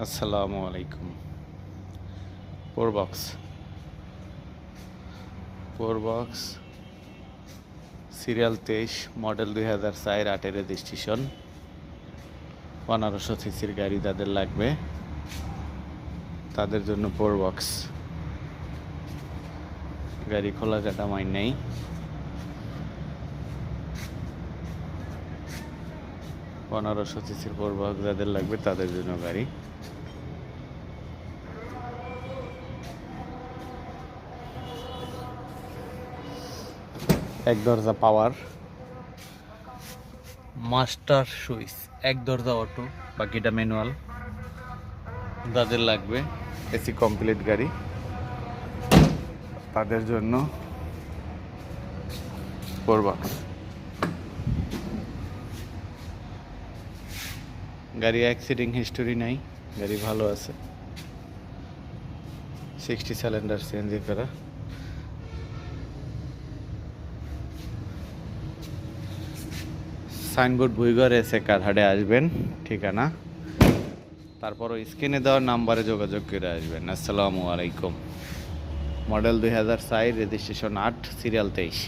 আসসালামু আলাইকুম। পোরবক্স পোরবক্স serial 23 model 2004 8 registration 1500 সিসির গাড়ি যাদের লাগবে তাদের জন্য পোরবক্স গাড়ি খোলা কাটা মাইন নেই। পনেরোশো সিসির পোরবক্স যাদের লাগবে তাদের জন্য গাড়ি। এক দরজা পাওয়ার, মাস্টার সুইচ, এক দরজা অটো, বাকিটা ম্যানুয়াল। যাদের লাগবে এসি কমপ্লিট গাড়ি তাদের জন্য পোরবক্স গাড়ি। অ্যাক্সিডিং হিস্টোরি নাই, গাড়ি ভালো আছে। 60 সিলিন্ডার সিএনজি করা। সাইনবোর্ড ভুইগড় এসে কারহাটে আসবেন, ঠিকানা তারপরও স্ক্রিনে দেওয়ার নাম্বারে যোগাযোগ করে আসবেন। আসসালামু আলাইকুম। Model 2004, registration 8, serial 23।